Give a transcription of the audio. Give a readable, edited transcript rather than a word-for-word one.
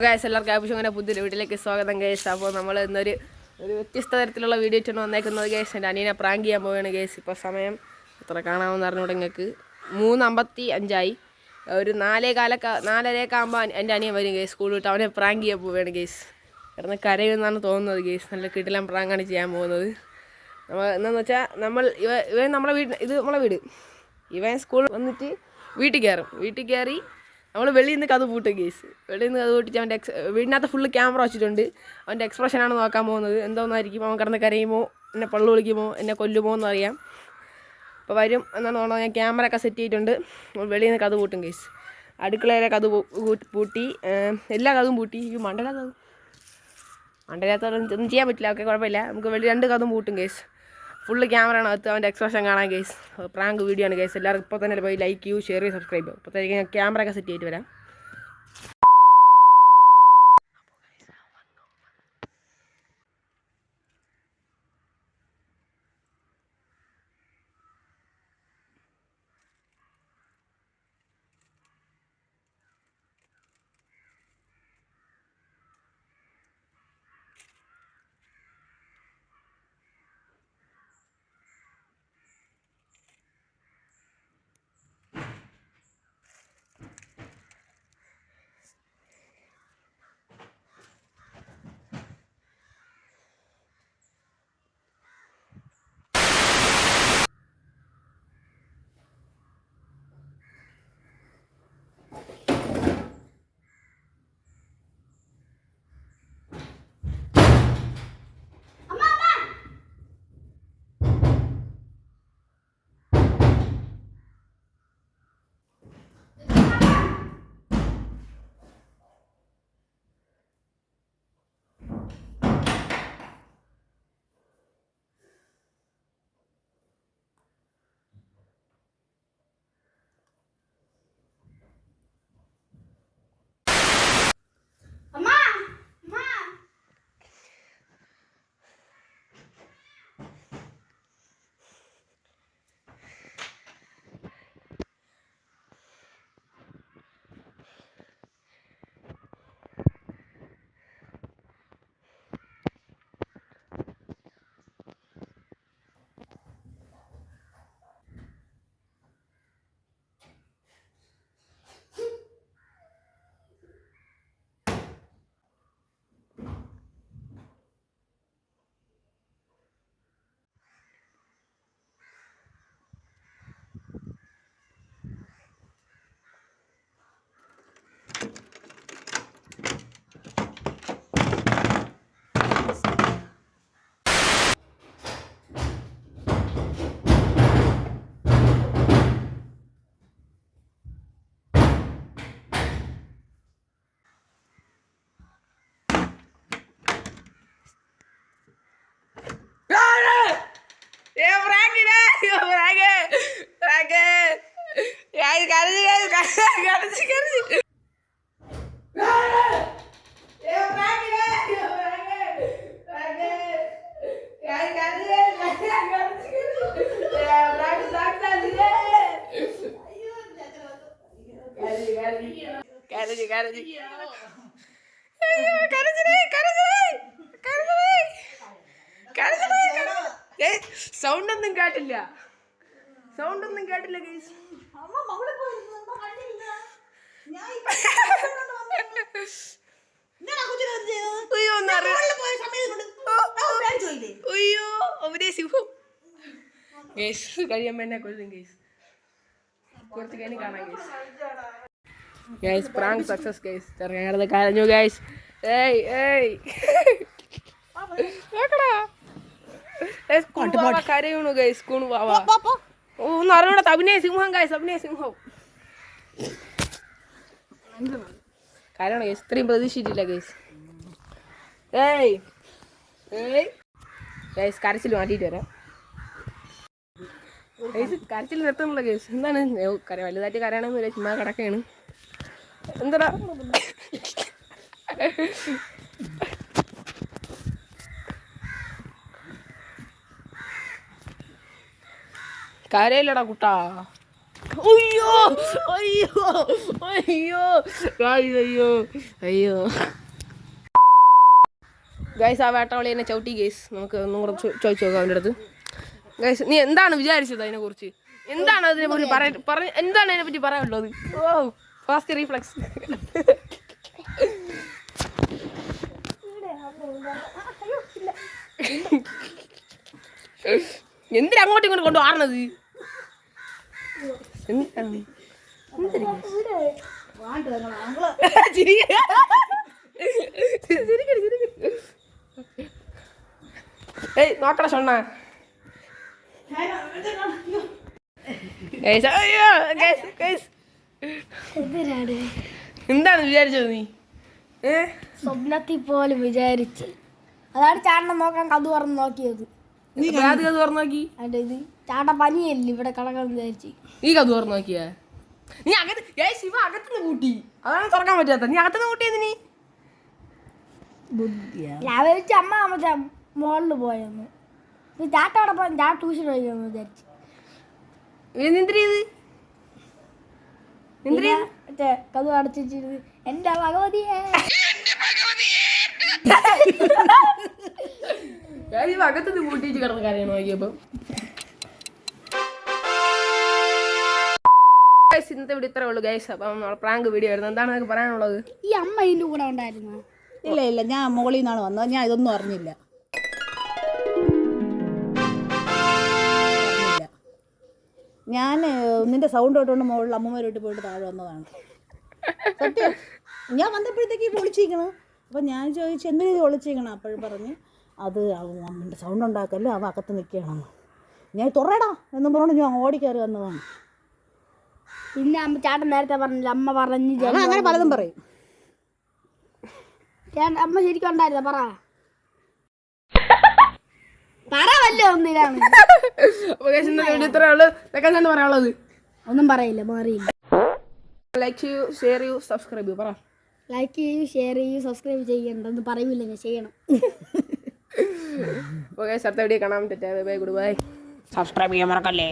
Guys എല്ലാവർക്കും ആവശ്യം പുതിയൊരു വീട്ടിലേക്ക് സ്വാഗതം ഗൈസ്. അപ്പോൾ നമ്മൾ ഇന്നൊരു വ്യത്യസ്ത തരത്തിലുള്ള വീഡിയോ ഇട്ടാണ് വന്നേക്കുന്നത് ഗൈസ്. എൻ്റെ അനിയനെ പ്രാങ്ക് ചെയ്യാൻ പോവുകയാണ് ഗൈസ്. ഇപ്പോൾ സമയം എത്ര കാണാമെന്ന് അറിഞ്ഞൂടെ നിങ്ങൾക്ക്? 3:55 ഒരു 4:15 ആകുമ്പോൾ എൻ്റെ അനിയൻ വരും ഗൈസ്. സ്കൂൾ വിട്ട് അവനെ പ്രാങ്ക് ചെയ്യാൻ പോവുകയാണ് ഗൈസ്. കിടന്ന് കരയുമെന്നാണ് തോന്നുന്നത് ഗൈസ്. നല്ല കിടിലം പ്രാങ്കാണ് ചെയ്യാൻ പോകുന്നത്. എന്താണെന്ന് വെച്ചാൽ ഇവൻ നമ്മളെ നമ്മളെ വീട്. ഇവൻ സ്കൂളിൽ വന്നിട്ട് വീട്ടിൽ കയറി നമ്മൾ വെളിയിൽ നിന്ന് കഥ പൂട്ടും കേസ്. വെളിയിൽ നിന്ന് കഥ പൂട്ടിച്ച് അവൻ്റെ വീടിനകത്ത് ഫുള്ള് ക്യാമറ വെച്ചിട്ടുണ്ട്. അവൻ്റെ എക്സ്പ്രഷനാണ് നോക്കാൻ പോകുന്നത്. എന്തോന്നായിരിക്കും, അവൻ കിടന്ന് കരയുമോ, എന്നെ പള്ളു വിളിക്കുമോ, എന്നെ കൊല്ലുമോ എന്നറിയാം. അപ്പോൾ വരും എന്നാണ് തോന്നുന്നത്. ഞാൻ ക്യാമറ ഒക്കെ സെറ്റ് ചെയ്തിട്ടുണ്ട്. വെളിയിൽ നിന്ന് കഥ പൂട്ടും കേസ്. അടുക്കളയിലെ കഥ പൂട്ടി, എല്ലാ കഥവും പൂട്ടി. ഈ മണ്ടലാത്തൊന്നും ചെയ്യാൻ പറ്റില്ല. ഓക്കെ, കുഴപ്പമില്ല. നമുക്ക് വെളി 2 കഥവും പൂട്ടും കേസ്. ഫുള്ള് ക്യാമറയാണ് അകത്ത്. അവൻ്റെ എക്സ്പ്രഷൻ കാണാൻ കേസ്. പ്രാങ്ക് വീഡിയോ ആണ് കേസ്. എല്ലാവർക്കും ഇപ്പോൾ തന്നെ പോയി ലൈക്ക് ചെയ്യൂ, ഷെയർ ചെയ്യൂ, സബ്സ്ക്രൈബ് ചെയ്യും. അപ്പോഴത്തേക്ക് ഞാൻ ക്യാമറ ഒക്കെ സെറ്റ് ചെയ്തിട്ട് വരാം. സൗണ്ടൊന്നും കേട്ടില്ല ഗൈസ്. അയ്യോ അവരെ സിംഹം ഗൈസ്. കഴിയുമ്പോ എന്നെ കൊല്ലും ഗൈസ്. കുറച്ച് കഴിഞ്ഞ് കാണാം guys. Guys prank success guys. ചെറുക്കനടുത്ത് കരഞ്ഞു ഗൈസ്. കരയണു ഗൈസ്. ഒന്ന് അറിയൂടെ അഭിനയ സിംഹം ഗൈസ്. കരയണ ഗൈസ്. ഇത്രയും പ്രതീക്ഷിച്ചിട്ടില്ല ഗൈസ്. ഗൈസ് കരച്ചിൽ മാറ്റിയിട്ട് വരാം ഗൈസ്. കരച്ചിൽ നിർത്തുന്നില്ല ഗൈസ്. എന്താണ് വലുതായിട്ട് കരയണമെന്നില്ല, ചുമ്മാ കിടക്കുകയാണ്. എന്താ കരയില്ലടാ കുട്ടാ. അയ്യോ അയ്യോ അയ്യോ ഗായ്സ് അയ്യോ അയ്യോ ഗൈസ്. ആ വേട്ടവളി എന്നെ ചവിട്ടി ഗൈസ്. നമുക്ക് ഒന്നും കൂടെ ചോദിച്ചു നോക്കാം അവൻ്റെ അടുത്ത്. ഗൈസ് നീ എന്താണ് വിചാരിച്ചത് അതിനെ കുറിച്ച്? എന്താണ് അതിനെ പറ്റി എന്താണ് അതിനെ പറ്റി പറയാനുള്ളത്? ഓ ഫാസ്റ്റ് റീഫ്ലക്സ്. എന്തിനാ അങ്ങോട്ടും ഇങ്ങോട്ട് കൊണ്ട് മാറണത്? ഏയ് നോക്കട ഷൊണ്ണ. എന്താണ് വിചാരിച്ചത് നീ? സ്വപ്നത്തിൽ പോലും വിചാരിച്ച് അതാണ് ചാട്ടം നോക്കാൻ കഥ തുറന്ന് നോക്കിയത്. നീ കഥ തുറന്നു നോക്കി? അതിന്റെ ഇത് ചാട്ട പനിയല്ലേ ഇവിടെ കിടക്കണം വിചാരിച്ച്. നീ കഥ തുറന്നു നോക്കിയാ? നീ അകത്ത് ശിവ അകത്തുനിന്ന് കൂട്ടി, അതാണ് തുറക്കാൻ പറ്റാത്ത. നീ അകത്തുനിന്ന് കൂട്ടിയത് നീ രാവിലെ വെച്ച് അമ്മ മറ്റേ മോളിൽ പോയെന്ന്. നീ ചാട്ട അവിടെ പോയി ഞാൻ ട്യൂഷൻ കഴിക്കാന്ന് വിചാരിച്ചു. മറ്റേ കഥ അടച്ചിട്ട് എന്റെ ഭഗവതിയെ അകത്തുനിന്ന് കൂട്ടിയിട്ട് കിടന്ന് കരയണോ നോക്കിയപ്പോ. ഇന്നത്തെ ഇവിടെ ഇത്രേ ഉള്ളൂ ഗൈസ്. അപ്പം പ്രാങ്ക് വീഡിയോ ആയിരുന്നു. എന്താണ് നിങ്ങൾക്ക് പറയാനുള്ളത്? ഈ അമ്മ ഇതിൻ്റെ കൂടെ ഉണ്ടായിരുന്നു? ഇല്ല ഞാൻ മുകളിൽ നിന്നാണ് വന്നത്. ഞാൻ ഇതൊന്നും അറിഞ്ഞില്ല. ഞാൻ നിന്റെ സൗണ്ട് കേട്ടുകൊണ്ട് മുകളിൽ അമ്മമാരോട്ട് പോയിട്ട് താഴെ വന്നതാണ് സത്യം. ഞാൻ വന്നപ്പോഴത്തേക്ക് വിളിച്ചിരിക്കണം. അപ്പം ഞാൻ ചോദിച്ചു എന്തിനാ ഇത് വിളിച്ചിരിക്കണം? അപ്പോഴും പറഞ്ഞ് അത് അമ്മൻ്റെ സൗണ്ട് ഉണ്ടാക്കല്ലോ, അവ അകത്ത് നിൽക്കുകയാണെന്ന്. ഞാൻ തുറടാ എന്നും പറഞ്ഞു ഞാൻ ഓടിക്കയറി വന്നതാണ്. പിന്നെ അമ്മ ചാട്ടൻ നേരത്തെ പറഞ്ഞില്ല, അമ്മ പറഞ്ഞു അങ്ങനെ പലതും പറയും. അമ്മ ശരിക്കും ഉണ്ടായിരുന്ന പറ വല്ല ഒന്നിലാണ്. പറയാനുള്ളത് ഒന്നും പറയില്ല, മാറിയില്ല. ലൈക്ക് ചെയ്യൂ, ഷെയർ ചെയ്യൂ, സബ്സ്ക്രൈബ് ചെയ്യൂ. പറ ലൈക്ക് ചെയ്യൂ, ഷെയർ ചെയ്യൂ, സബ്സ്ക്രൈബ് ചെയ്യണ്ടെന്ന് പറയൂല, ഞാൻ ചെയ്യണം. ഓക്കെ, അടുത്ത വീഡിയോ കാണാൻ പറ്റാ. By, good bye. സബ്സ്ക്രൈബ് ചെയ്യാൻ മറക്കല്ലേ.